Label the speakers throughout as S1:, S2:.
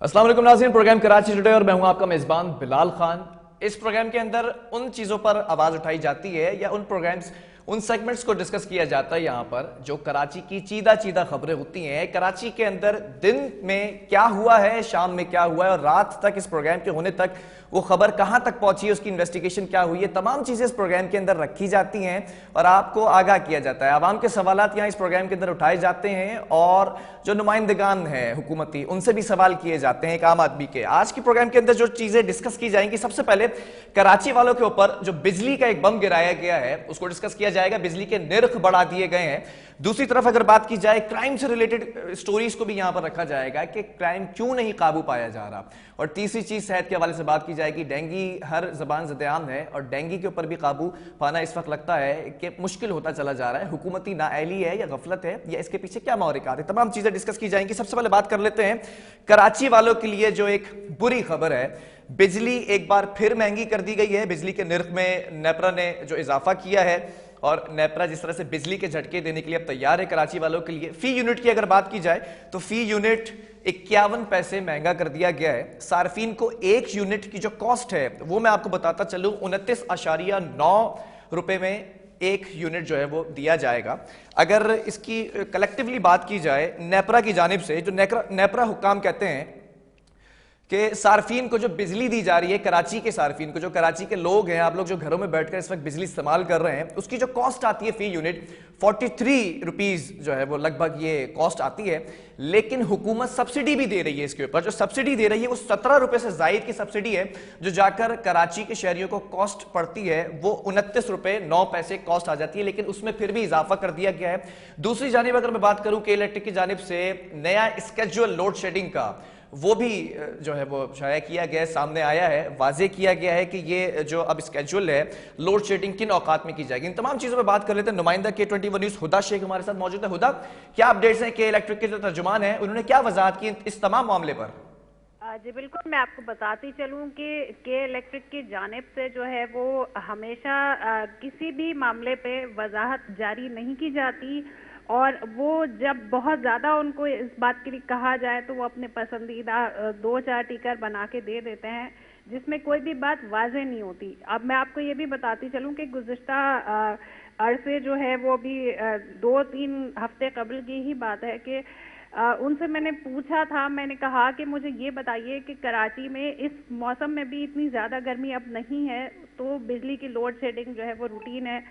S1: अस्सलाम वालेकुम नाज़रीन, प्रोग्राम कराची टुडे और मैं हूं आपका मेज़बान बिलाल खान। इस प्रोग्राम के अंदर उन चीज़ों पर आवाज़ उठाई जाती है या उन सेगमेंट्स को डिस्कस किया जाता है यहाँ पर जो कराची की चीदा चीदा खबरें होती हैं। कराची के अंदर दिन में क्या हुआ है, शाम में क्या हुआ है और रात तक इस प्रोग्राम के होने तक वो खबर कहां तक पहुंची है, उसकी इन्वेस्टिगेशन क्या हुई है, तमाम चीजें इस प्रोग्राम के अंदर रखी जाती हैं और आपको आगाह किया जाता है। आवाम के सवालात यहाँ इस प्रोग्राम के अंदर उठाए जाते हैं और जो नुमाइंदगान है हुकूमती, उनसे भी सवाल किए जाते हैं एक आम आदमी के। आज की प्रोग्राम के अंदर जो चीजें डिस्कस की जाएंगी, सबसे पहले कराची वालों के ऊपर जो बिजली का एक बम गिराया गया है उसको डिस्कस किया जाएगा। बिजली के निर्ख बढ़ा दिए गए हैं। दूसरी तरफ अगर बात की जाए क्राइम से रिलेटेड स्टोरीज को भी यहां पर रखा जाएगा कि क्राइम क्यों नहीं काबू पाया जा रहा। और तीसरी चीज सेहत के हवाले से बात की जाएगी। डेंगी हर जबान ज़द-ए-आम है और डेंगी के ऊपर भी काबू पाना इस वक्त लगता है कि मुश्किल होता चला जा रहा है। हुकूमती नाअहली है या गफलत है या इसके पीछे क्या महरिकात है, तमाम चीजें डिस्कस की जाएंगी। सबसे पहले बात कर लेते हैं कराची वालों के लिए जो एक बुरी खबर है। बिजली एक बार फिर महंगी कर दी गई है। बिजली के निर्ख में नेपरा ने जो इजाफा किया है और नेपरा जिस तरह से बिजली के झटके देने के लिए अब तैयार है कराची वालों के लिए। फी यूनिट की अगर बात की जाए तो फी यूनिट 51 पैसे महंगा कर दिया गया है। सार्फिन को एक यूनिट की जो कॉस्ट है वो मैं आपको बताता चलूं 29.9 रुपए में एक यूनिट जो है वो दिया जाएगा। अगर इसकी कलेक्टिवली बात की जाए नेपरा की जानिब से, जो नेपरा हुक्काम कहते हैं कि सार्फिन को जो बिजली दी जा रही है, कराची के सार्फिन को, जो कराची के लोग हैं, आप लोग जो घरों में बैठकर इस वक्त बिजली इस्तेमाल कर रहे हैं, उसकी जो कॉस्ट आती है फी यूनिट 43 रुपीज जो है वो लगभग ये कॉस्ट आती है। लेकिन हुकूमत सब्सिडी भी दे रही है इसके ऊपर। जो सब्सिडी दे रही है वो 17 रुपए से जायद की सब्सिडी है, जो जाकर कराची के शहरियों को कॉस्ट पड़ती है वो 29 रुपए 9 पैसे कॉस्ट आ जाती है। लेकिन उसमें फिर भी इजाफा कर दिया गया है। दूसरी जानिब अगर मैं बात करूं के इलेक्ट्रिक की जानिब से नया स्केड्यूल लोड शेडिंग का, वो भी जो है वो शाया किया गया है, सामने आया है, वाजे किया गया है कि ये जो अब स्केड्यूल है लोड शेडिंग किन औकात में की जाएगी। इन तमाम चीजों पर बात कर लेते हैं। नुमाइंदा के 21 न्यूज हुदा शेख हमारे साथ मौजूद है। हुदा, क्या अपडेट्स हैं? के इलेक्ट्रिक के जो तर्जुमान है उन्होंने क्या वजाहत की इस तमाम मामले पर?
S2: जी बिल्कुल, मैं आपको बताती चलूं कि के इलेक्ट्रिक की जानिब से जो है वो हमेशा किसी भी मामले पे वजाहत जारी नहीं की जाती और वो जब बहुत ज़्यादा उनको इस बात के लिए कहा जाए तो वो अपने पसंदीदा 2-4 टिकर बना के दे देते हैं जिसमें कोई भी बात वाज़ेह नहीं होती। अब मैं आपको ये भी बताती चलूं कि गुज़िश्ता अरसे जो है वो भी 2-3 हफ्ते कबल की ही बात है कि उनसे मैंने पूछा था, मैंने कहा कि मुझे ये बताइए कि कराची में इस मौसम में भी इतनी ज़्यादा गर्मी अब नहीं है तो बिजली की लोड शेडिंग जो है वो रूटीन है।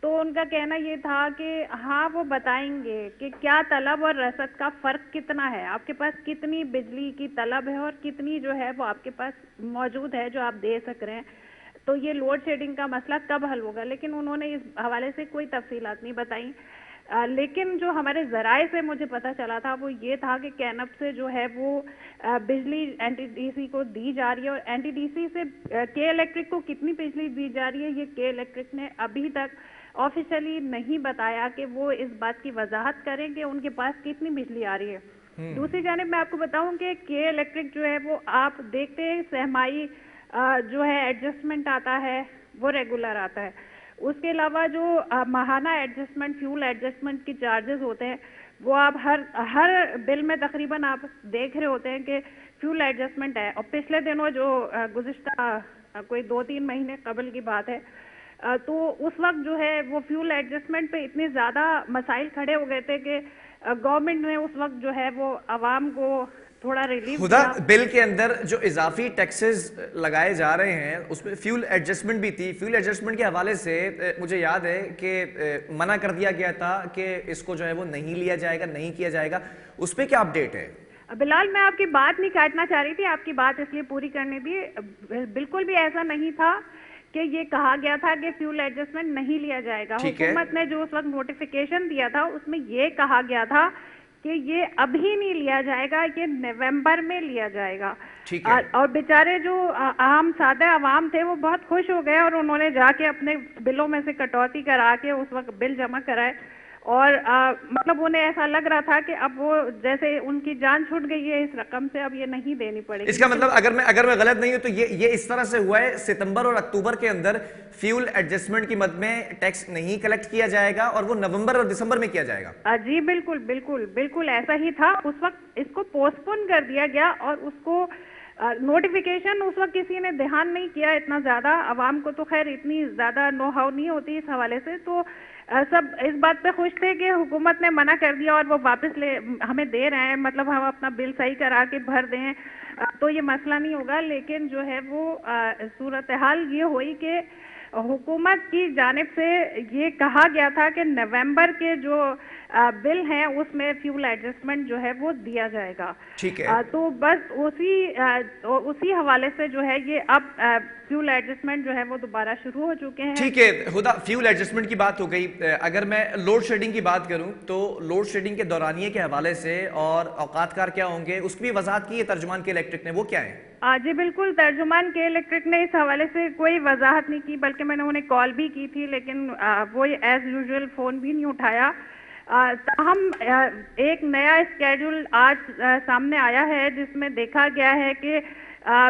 S2: तो उनका कहना ये था कि हाँ वो बताएंगे कि क्या तलब और रसद का फ़र्क कितना है, आपके पास कितनी बिजली की तलब है और कितनी जो है वो आपके पास मौजूद है जो आप दे सक रहे हैं, तो ये लोड शेडिंग का मसला कब हल होगा। लेकिन उन्होंने इस हवाले से कोई तफसीलात नहीं बताई। लेकिन जो हमारे ज़राए से मुझे पता चला था वो ये था कि कैनप से जो है वो बिजली एनटीडीसी को दी जा रही है और एनटीडीसी से के इलेक्ट्रिक को कितनी बिजली दी जा रही है ये के इलेक्ट्रिक ने अभी तक ऑफिशियली नहीं बताया कि वो इस बात की वजाहत करें कि उनके पास कितनी बिजली आ रही है। दूसरी जानिब मैं आपको बताऊं कि के इलेक्ट्रिक जो है वो आप देखते हैं सहमाई जो है एडजस्टमेंट आता है वो रेगुलर आता है। उसके अलावा जो माहाना एडजस्टमेंट, फ्यूल एडजस्टमेंट की चार्जेस होते हैं वो आप हर बिल में तकरीबन आप देख रहे होते हैं कि फ्यूल एडजस्टमेंट है। और पिछले दिनों जो गुज़िश्ता कोई 2-3 महीने कबल की बात है तो उस वक्त जो है वो फ्यूल एडजस्टमेंट पे इतने ज़्यादा मसाइल खड़े हो गए थे कि गवर्नमेंट ने उस वक्त जो है वो आवाम को थोड़ा रिलीफ
S1: खुदा बिल के अंदर जो इजाफी टैक्सेस लगाए जा रहे हैं उसमें फ्यूल एडजस्टमेंट भी थी। फ्यूल एडजस्टमेंट के हवाले से मुझे याद है कि मना कर दिया गया था कि इसको जो है वो नहीं लिया जाएगा, नहीं किया जाएगा। उस पर क्या अपडेट है?
S2: बिलाल, मैं आपकी बात नहीं काटना चाह रही थी, आपकी बात इसलिए पूरी करने दी। बिल्कुल भी ऐसा नहीं था कि ये कहा गया था कि फ्यूल एडजस्टमेंट नहीं लिया जाएगा। हुकूमत ने जो उस वक्त नोटिफिकेशन दिया था उसमें ये कहा गया था कि ये अभी नहीं लिया जाएगा, ये नवंबर में लिया जाएगा। और बेचारे जो आम सादा आवाम थे वो बहुत खुश हो गए और उन्होंने जाके अपने बिलों में से कटौती करा के उस वक्त बिल जमा कराए और मतलब उन्हें ऐसा लग रहा था कि अब वो जैसे उनकी जान छूट गई है इस रकम से, अब ये नहीं देनी पड़ेगी।
S1: इसका मतलब अगर मैं गलत नहीं हूं तो ये इस तरह से हुआ है, सितंबर और अक्टूबर के अंदर फ्यूल एडजस्टमेंट की मद में टैक्स नहीं कलेक्ट किया जाएगा और वो नवंबर और दिसंबर में किया जाएगा।
S2: जी बिल्कुल बिल्कुल बिल्कुल ऐसा ही था। उस वक्त इसको पोस्टपोन कर दिया गया और उसको नोटिफिकेशन उस वक्त किसी ने ध्यान नहीं किया इतना ज्यादा। आवाम को तो खैर इतनी ज्यादा नो हाउ नहीं होती इस हवाले से, तो सब इस बात पे खुश थे कि हुकूमत ने मना कर दिया और वो वापस हमें दे रहे हैं, मतलब हम अपना बिल सही करा के भर दें तो ये मसला नहीं होगा। लेकिन जो है वो सूरत हाल ये हुई कि हुकूमत की जानिब से ये कहा गया था कि नवंबर के जो बिल हैं उसमें फ्यूल एडजस्टमेंट जो है वो दिया जाएगा।
S1: ठीक है।
S2: तो बस उसी हवाले से जो है ये अब फ्यूल एडजस्टमेंट जो है वो दोबारा शुरू हो चुके हैं।
S1: ठीक है हुदा, फ्यूल एडजस्टमेंट की बात हो गई। अगर मैं लोड शेडिंग की बात करूं तो लोड शेडिंग के दौरानिए के हवाले से और औकातकार क्या होंगे उसकी भी वजाहत की है तर्जुमान के इलेक्ट्रिक ने, वो क्या है?
S2: जी बिल्कुल, तर्जुमान के इलेक्ट्रिक ने इस हवाले से कोई वजाहत नहीं की, बल्कि मैंने उन्हें कॉल भी की थी लेकिन वो एज यूजुअल फ़ोन भी नहीं उठाया। हम एक नया स्केड्यूल आज सामने आया है जिसमें देखा गया है कि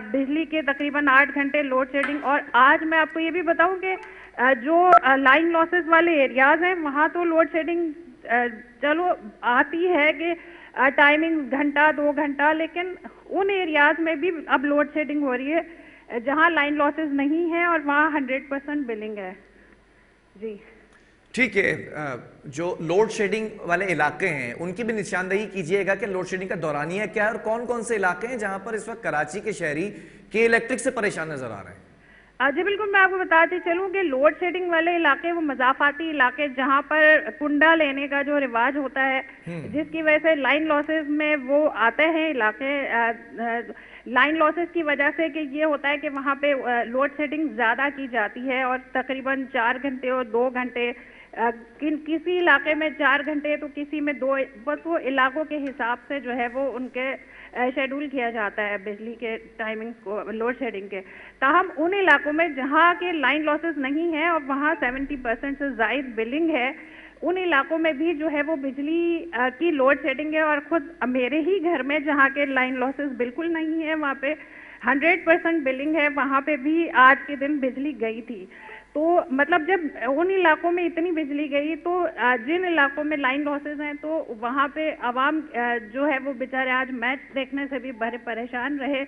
S2: बिजली के तकरीबन 8 घंटे लोड शेडिंग। और आज मैं आपको ये भी बताऊं कि जो लाइन लॉसेस वाले एरियाज हैं वहाँ तो लोड शेडिंग चलो आती है कि टाइमिंग घंटा 2 घंटा, लेकिन उन एरियाज में भी अब लोड शेडिंग हो रही है जहां लाइन लॉसेस नहीं है और वहां 100% बिलिंग है। जी
S1: ठीक है। जो लोड शेडिंग वाले इलाके हैं उनकी भी निशानदेही कीजिएगा कि लोड शेडिंग का दौरानिया क्या है और कौन कौन से इलाके हैं जहां पर इस वक्त कराची के शहरी के इलेक्ट्रिक से परेशान नजर आ रहे हैं।
S2: जी बिल्कुल, मैं आपको बताती चलूं कि लोड शेडिंग वाले इलाके वो मजाफाती इलाके जहां पर कुंडा लेने का जो रिवाज होता है जिसकी वजह से लाइन लॉसेस में वो आते हैं इलाके। लाइन लॉसेस की वजह से कि ये होता है कि वहाँ पे लोड शेडिंग ज़्यादा की जाती है और तकरीबन 4 घंटे और 2 घंटे, किसी इलाके में 4 घंटे तो किसी में 2, बस वो इलाकों के हिसाब से जो है वो उनके शेड्यूल किया जाता है बिजली के टाइमिंग को लोड शेडिंग के। ताहम उन इलाकों में जहाँ के लाइन लॉसेस नहीं है और वहाँ 70% से ज़ायद बिलिंग है, उन इलाकों में भी जो है वो बिजली की लोड शेडिंग है। और खुद मेरे ही घर में जहाँ के लाइन लॉसेस बिल्कुल नहीं है वहाँ पे 100% बिलिंग है, वहाँ पे भी आज के दिन बिजली गई थी। तो मतलब जब उन इलाकों में इतनी बिजली गई तो जिन इलाकों में लाइन लॉसेस हैं तो वहाँ पे आवाम जो है वो बेचारे आज मैच देखने से भी बड़े परेशान रहे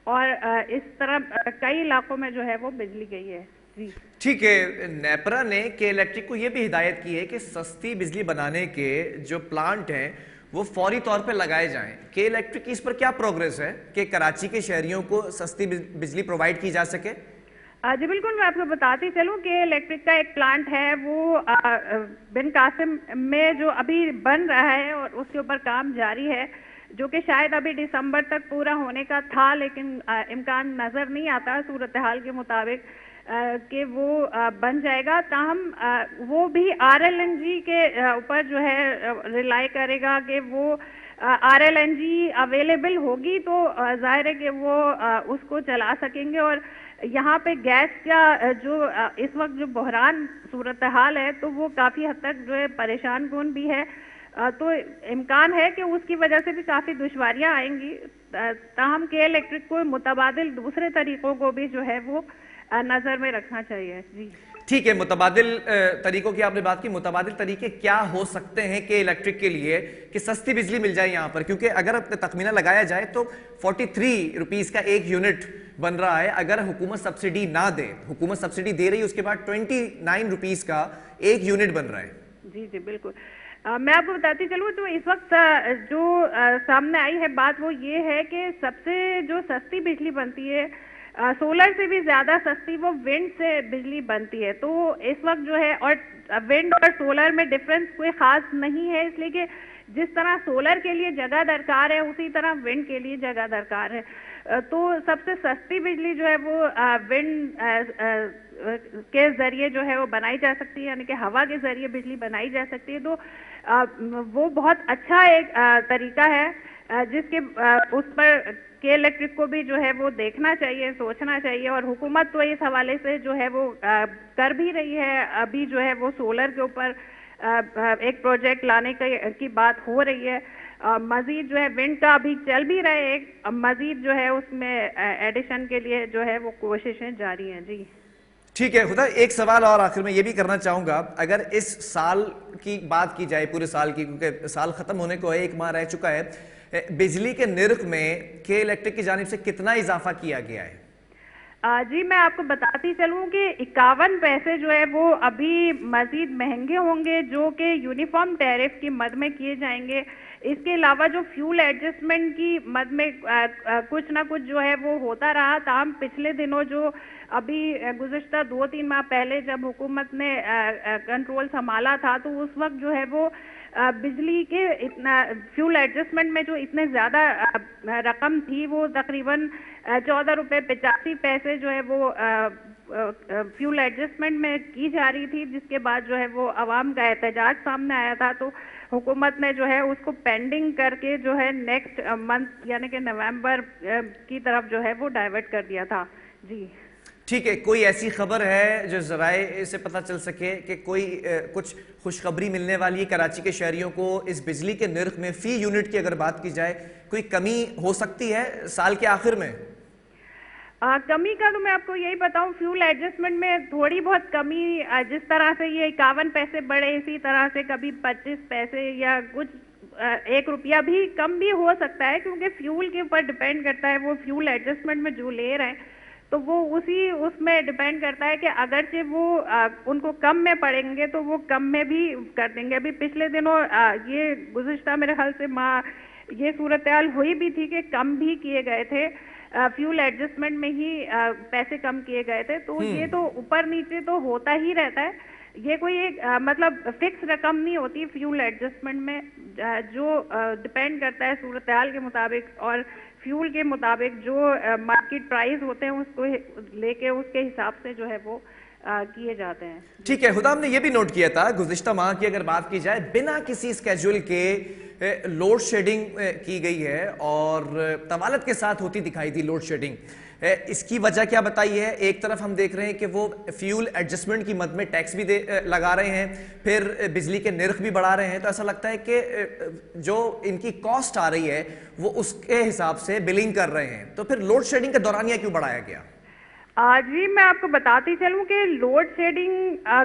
S2: और इस तरह कई इलाकों में जो है वो बिजली गई है। जी
S1: ठीक है। नेपरा ने के इलेक्ट्रिक को यह भी हिदायत की है कि सस्ती बिजली बनाने के जो प्लांट हैं वो फौरी तौर पे लगाए जाएं। के इलेक्ट्रिक की इस पर क्या प्रोग्रेस है कि कराची के शहरियों को सस्ती बिजली प्रोवाइड की जा सके?
S2: जी बिल्कुल, मैं आपको बताती चलूं कि इलेक्ट्रिक का एक प्लांट है वो बिन कासिम में जो अभी बन रहा है और उसके ऊपर काम जारी है, जो कि शायद अभी दिसंबर तक पूरा होने का था लेकिन इम्कान नज़र नहीं आता सूरत हाल के मुताबिक कि वो बन जाएगा। ताहम वो भी RLNG के ऊपर जो है रिलाई करेगा कि वो RLNG अवेलेबल होगी तो जाहिर है कि वो उसको चला सकेंगे। और यहाँ पे गैस का जो इस वक्त जो बहरान सूरत हाल है तो वो काफ़ी हद तक जो है परेशान कुन भी है, तो इम्कान है कि उसकी वजह से भी काफ़ी दुश्वारियाँ आएंगी। ताहम के इलेक्ट्रिक को मुतबादिल दूसरे तरीकों को भी जो है वो नज़र में रखना चाहिए। जी
S1: ठीक है। मुतबादिल तरीकों की आपने बात की, मुतबादिल तरीके क्या हो सकते हैं कि इलेक्ट्रिक के लिए कि सस्ती बिजली मिल जाए यहाँ पर? क्योंकि अगर तखमीना लगाया जाए तो 43 रुपीस का एक यूनिट बन रहा है अगर हुकूमत सब्सिडी ना दे। हुकूमत सब्सिडी दे रही है उसके बाद 29 रुपीस का एक यूनिट बन रहा है।
S2: जी जी बिल्कुल। मैं आपको बताती चलूँ तो इस वक्त जो सामने आई है बात वो ये है कि सबसे जो सस्ती बिजली बनती है सोलर से भी ज्यादा सस्ती वो विंड से बिजली बनती है। तो इस वक्त जो है और विंड और सोलर में डिफरेंस कोई खास नहीं है, इसलिए कि जिस तरह सोलर के लिए जगह दरकार है उसी तरह विंड के लिए जगह दरकार है। तो सबसे सस्ती बिजली जो है वो विंड के जरिए जो है वो बनाई जा सकती है, यानी कि हवा के जरिए बिजली बनाई जा सकती है। तो वो बहुत अच्छा एक तरीका है जिसके उस पर के इलेक्ट्रिक को भी जो है वो देखना चाहिए, सोचना चाहिए। और हुकूमत तो इस हवाले से जो है वो कर भी रही है। अभी जो है वो सोलर के ऊपर एक प्रोजेक्ट लाने की बात हो रही है। मजीद जो है विंड का अभी चल भी रहा है, एक मजीद जो है उसमें एडिशन के लिए जो है वो कोशिशें जारी हैं। जी
S1: ठीक है खुदा, एक सवाल और आखिर में ये भी करना चाहूंगा, अगर इस साल की बात की जाए, पूरे साल की, क्योंकि साल खत्म होने को है, 1 माह रह चुका है, बिजली के निर्ख में के इलेक्ट्रिक की जानिब से कितना इजाफा किया गया है?
S2: जी मैं आपको बताती चलूं कि 51 पैसे जो है वो अभी मजीद महंगे होंगे, जो कि यूनिफॉर्म टैरिफ की मद में किए जाएंगे। इसके अलावा जो फ्यूल एडजस्टमेंट की मद में कुछ ना कुछ जो है वो होता रहा। ताहम पिछले दिनों जो अभी गुज़िश्ता 2-3 माह पहले जब हुकूमत ने कंट्रोल संभाला था, तो उस वक्त जो है वो बिजली के इतना फ्यूल एडजस्टमेंट में जो इतने ज़्यादा रकम थी, वो तकरीबन 14 रुपये 85 पैसे जो है वो फ्यूल एडजस्टमेंट में की जा रही थी, जिसके बाद जो है वो अवाम का एहतजाज सामने आया था। तो हुकूमत ने जो है उसको पेंडिंग करके जो है नेक्स्ट मंथ यानी कि नवंबर की तरफ जो है वो डाइवर्ट कर दिया था। जी
S1: ठीक है, कोई ऐसी खबर है जो ज़राए से पता चल सके कि कोई कुछ खुशखबरी मिलने वाली है कराची के शहरियों को इस बिजली के निर्ख में फी यूनिट की अगर बात की जाए, कोई कमी हो सकती है साल के आखिर में?
S2: कमी का तो मैं आपको यही बताऊं, फ्यूल एडजस्टमेंट में थोड़ी बहुत कमी, जिस तरह से ये 51 पैसे बढ़े, इसी तरह से कभी 25 पैसे या कुछ 1 रुपया भी कम भी हो सकता है, क्योंकि फ्यूल के ऊपर डिपेंड करता है। वो फ्यूल एडजस्टमेंट में जो ले रहे हैं तो वो उसी उसमें डिपेंड करता है कि अगरचे वो उनको कम में पड़ेंगे तो वो कम में भी कर देंगे। अभी पिछले दिनों ये गुज़िश्ता मेरे ख्याल से ये सूरत हाल हुई भी थी कि कम भी किए गए थे, फ्यूल एडजस्टमेंट में ही पैसे कम किए गए थे। तो ये तो ऊपर नीचे तो होता ही रहता है, ये कोई एक मतलब फिक्स रकम नहीं होती फ्यूल एडजस्टमेंट में, जो डिपेंड करता है सूरत हाल के मुताबिक और फ्यूल के मुताबिक जो मार्केट प्राइस होते हैं उसको लेके उसके हिसाब से जो है वो किए जाते हैं।
S1: ठीक है खुदा, हमने ये भी नोट किया था गुज़िश्ता माह की अगर बात की जाए, बिना किसी स्केड्यूल के लोड शेडिंग की गई है और तवालत के साथ होती दिखाई दी लोड शेडिंग। इसकी वजह क्या बताई है? एक तरफ हम देख रहे हैं कि वो फ्यूल एडजस्टमेंट की मद में टैक्स भी लगा रहे हैं, फिर बिजली के निर्ख भी बढ़ा रहे हैं, तो ऐसा लगता है कि जो इनकी कॉस्ट आ रही है वो उसके हिसाब से बिलिंग कर रहे हैं। तो फिर लोड शेडिंग का दौरानिया क्यों बढ़ाया गया?
S2: जी मैं आपको बताती चलूं कि लोड शेडिंग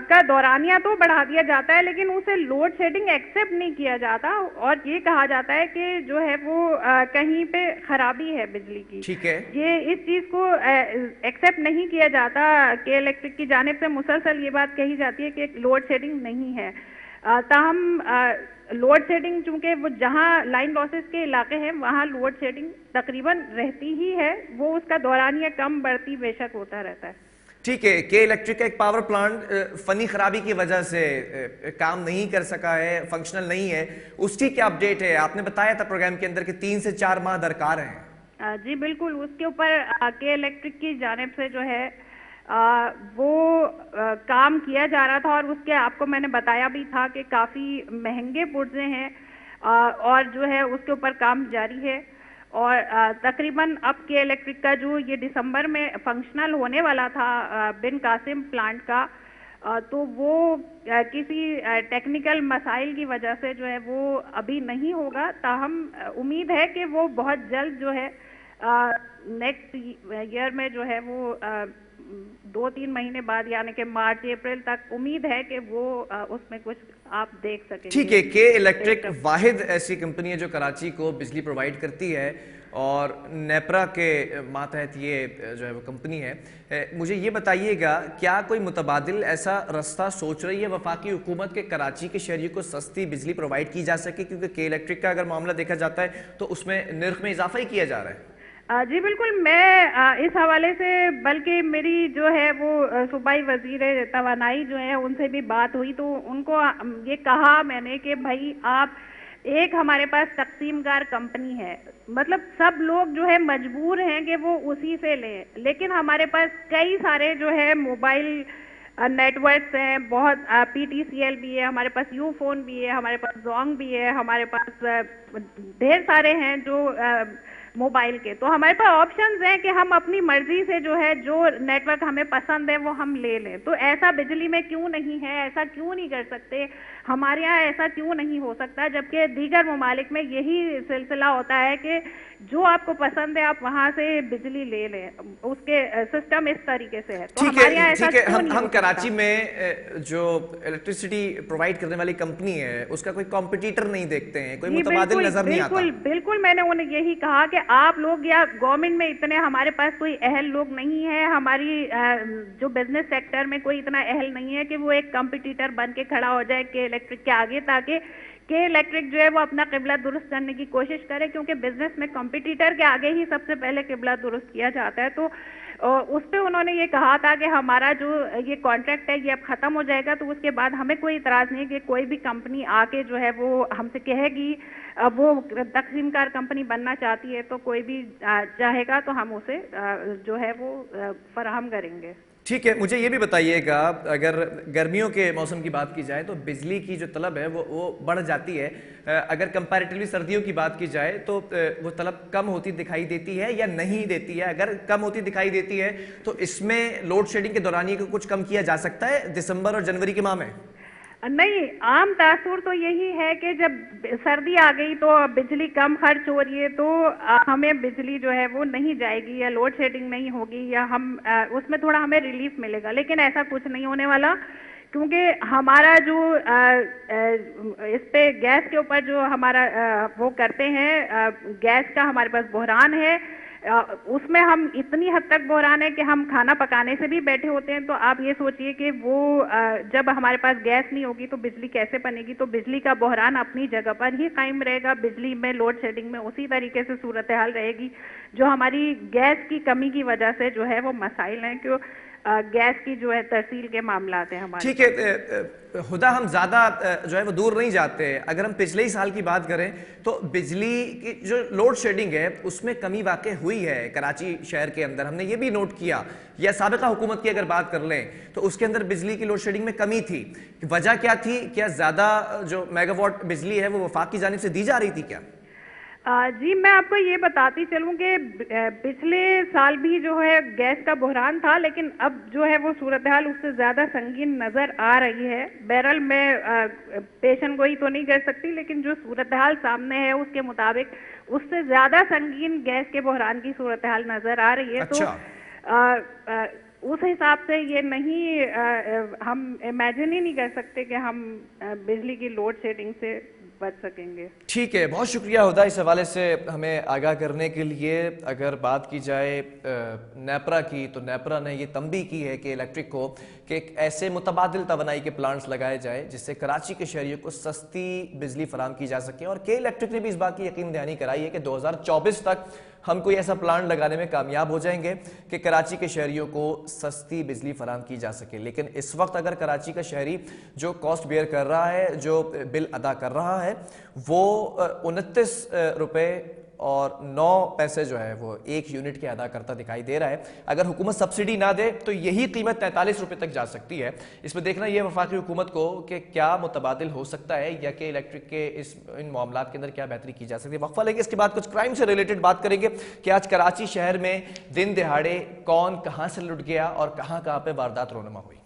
S2: का दौरानिया तो बढ़ा दिया जाता है, लेकिन उसे लोड शेडिंग एक्सेप्ट नहीं किया जाता और ये कहा जाता है कि जो है वो कहीं पे खराबी है बिजली की।
S1: ठीक है, ये
S2: इस चीज को एक्सेप्ट नहीं किया जाता कि इलेक्ट्रिक की जानिब से मुसलसल ये बात कही जाती है कि लोड शेडिंग नहीं है। ताहम लोड शेडिंग चूंकि वो जहां लाइन लॉसेस के इलाके हैं वहां लोड शेडिंग तकरीबन रहती ही है, वो उसका दौरानिया कम बढ़ती बेशक होता रहता है।
S1: ठीक है, के इलेक्ट्रिक का एक पावर प्लांट फनी खराबी की वजह से काम नहीं कर सका है, फंक्शनल नहीं है, उसकी क्या अपडेट है? आपने बताया था प्रोग्राम के अंदर कि 3 से 4 माह दरकार हैं।
S2: जी बिल्कुल, उसके ऊपर के इलेक्ट्रिक की जानिब से जो है वो काम किया जा रहा था और उसके आपको मैंने बताया भी था कि काफ़ी महंगे पुर्जे हैं और जो है उसके ऊपर काम जारी है और तकरीबन अब के इलेक्ट्रिक का जो ये दिसंबर में फंक्शनल होने वाला था बिन कासिम प्लांट का, तो वो किसी टेक्निकल मसाइल की वजह से जो है वो अभी नहीं होगा। ताहम उम्मीद है कि वो बहुत जल्द जो है नेक्स्ट ईयर में जो है वो 2-3 महीने बाद यानी कि मार्च अप्रैल तक उम्मीद है कि वो उसमें कुछ आप देख सकेंगे।
S1: ठीक है, के इलेक्ट्रिक वाहिद ऐसी कंपनी है जो कराची को बिजली प्रोवाइड करती है और नेपरा के मातहत ये जो है वो कंपनी है। मुझे ये बताइएगा, क्या कोई मुतबादिल ऐसा रास्ता सोच रही है वफाकी हुकूमत के कराची के शहरियों को सस्ती बिजली प्रोवाइड की जा सके? क्योंकि के इलेक्ट्रिक का अगर मामला देखा जाता है तो उसमें निर्ख में इजाफा ही किया जा रहा है।
S2: जी बिल्कुल, मैं इस हवाले से बल्कि मेरी जो है वो सूबाई वजीर तवानाई जो है उनसे भी बात हुई, तो उनको ये कहा मैंने कि भाई आप एक हमारे पास तकसीमगार कंपनी है, मतलब सब लोग जो है मजबूर हैं कि वो उसी से लें, लेकिन हमारे पास कई सारे जो है मोबाइल नेटवर्क्स हैं, बहुत PTCL भी है, हमारे पास यूफोन भी है, हमारे पास जोंग भी है, हमारे पास ढेर सारे हैं जो मोबाइल के। तो हमारे पास ऑप्शंस हैं कि हम अपनी मर्जी से जो है जो नेटवर्क हमें पसंद है वो हम ले लें। तो ऐसा बिजली में क्यों नहीं है, ऐसा क्यों नहीं कर सकते, हमारे यहाँ ऐसा क्यों नहीं हो सकता, जबकि दीगर ममालिक में यही सिलसिला होता है कि जो आपको पसंद है आप वहां से बिजली ले लें, उसके सिस्टम इस तरीके से है। तो हमारे यहाँ ऐसा
S1: ठीक है,
S2: क्यों नहीं
S1: हम
S2: हो सकता?
S1: कराची में जो इलेक्ट्रिसिटी प्रोवाइड करने वाली कंपनी है उसका कोई कॉम्पिटिटर नहीं देखते हैं, कोई
S2: जी
S1: मुतबादिल
S2: बिल्कुल
S1: नजर नहीं आता।
S2: बिल्कुल बिल्कुल, मैंने उन्हें यही कहा कि आप लोग या गवर्नमेंट में इतने हमारे पास कोई अहल लोग नहीं है, हमारी जो बिजनेस सेक्टर में कोई इतना अहल नहीं है कि वो एक कंपटीटर बन के खड़ा हो जाए के इलेक्ट्रिक के आगे, ताकि के इलेक्ट्रिक जो है वो अपना किबला दुरुस्त करने की कोशिश करे, क्योंकि बिजनेस में कंपटीटर के आगे ही सबसे पहले किबला दुरुस्त किया जाता है। तो उस पे उन्होंने ये कहा था कि हमारा जो ये कॉन्ट्रैक्ट है ये अब खत्म हो जाएगा, तो उसके बाद हमें कोई इतराज नहीं है कि कोई भी कंपनी आके जो है वो हमसे कहेगी वो तकसीमकार कंपनी बनना चाहती है तो कोई भी चाहेगा तो हम उसे जो है वो फराहम करेंगे।
S1: ठीक है, मुझे ये भी बताइएगा, अगर गर्मियों के मौसम की बात की जाए तो बिजली की जो तलब है वो बढ़ जाती है, अगर कंपैरेटिवली सर्दियों की बात की जाए तो वो तलब कम होती दिखाई देती है या नहीं देती है? अगर कम होती दिखाई देती है तो इसमें लोड शेडिंग के दौरान को कुछ कम किया जा सकता है दिसंबर और जनवरी के माह में?
S2: नहीं, आम तासुर तो यही है कि जब सर्दी आ गई तो बिजली कम खर्च हो रही है तो हमें बिजली जो है वो नहीं जाएगी या लोड शेडिंग नहीं होगी या हम उसमें थोड़ा हमें रिलीफ मिलेगा, लेकिन ऐसा कुछ नहीं होने वाला, क्योंकि हमारा जो इस पे गैस के ऊपर जो हमारा वो करते हैं, गैस का हमारे पास बहरान है, उसमें हम इतनी हद तक बहरान है कि हम खाना पकाने से भी बैठे होते हैं। तो आप ये सोचिए कि वो जब हमारे पास गैस नहीं होगी तो बिजली कैसे बनेगी? तो बिजली का बहरान अपनी जगह पर ही कायम रहेगा, बिजली में लोड शेडिंग में उसी तरीके से सूरत हाल रहेगी जो हमारी गैस की कमी की वजह से जो है वो मसाइल हैं, क्यों गैस की जो है तरसील के मामलात हैं हमारे।
S1: ठीक है हुदा, हम ज्यादा जो है वो दूर नहीं जाते। अगर हम पिछले ही साल की बात करें तो बिजली की जो लोड शेडिंग है उसमें कमी वाकई हुई है कराची शहर के अंदर, हमने ये भी नोट किया। या साबिका हुकूमत की अगर बात कर लें तो उसके अंदर बिजली की लोड शेडिंग में कमी थी, वजह क्या थी? क्या ज्यादा जो मेगावाट बिजली है वो वफाक की जानिब से दी जा रही थी क्या?
S2: जी मैं आपको ये बताती चलूं कि पिछले साल भी जो है गैस का बहरान था, लेकिन अब जो है वो सूरत हाल उससे ज़्यादा संगीन नज़र आ रही है। बहरहाल मैं पेशन गोई तो नहीं कर सकती, लेकिन जो सूरत हाल सामने है उसके मुताबिक उससे ज़्यादा संगीन गैस के बहरान की सूरत हाल नज़र आ रही है।
S1: अच्छा।
S2: तो उस हिसाब से ये नहीं हम इमेजिन ही नहीं कर सकते कि हम बिजली की लोड शेडिंग से बच सकेंगे।
S1: ठीक है, बहुत शुक्रिया हुदा इस हवाले से हमें आगाह करने के लिए। अगर बात की जाए नेपरा की तो नेपरा ने ये तंबीह की है कि इलेक्ट्रिक को कि एक ऐसे मुतबादिल तवानाई के प्लांट्स लगाए जाए जिससे कराची के शहरियों को सस्ती बिजली फराहम की जा सके। और के इलेक्ट्रिक ने भी इस बात की यकीन दहानी कराई है कि 2024 तक हम कोई ऐसा प्लांट लगाने में कामयाब हो जाएंगे कि कराची के शहरियों को सस्ती बिजली फराहम की जा सके। लेकिन इस वक्त अगर कराची का शहरी जो कॉस्ट बेयर कर रहा है, जो बिल अदा कर रहा है, वो 29 रुपये और 9 पैसे जो है वो एक यूनिट के अदा करता दिखाई दे रहा है। अगर हुकूमत सब्सिडी ना दे तो यही कीमत 43 रुपये तक जा सकती है। इसमें देखना यह वफाकी हुकूमत को कि क्या मुतबादिल हो सकता है या कि इलेक्ट्रिक के इन मामलात के अंदर क्या बेहतरी की जा सकती है। वक्फा लेंगे, इसके बाद कुछ क्राइम से रिलेटेड बात करेंगे कि आज कराची शहर में दिन दिहाड़े कौन कहां से लुट गया और कहां पे वारदात रोनुमा हुई।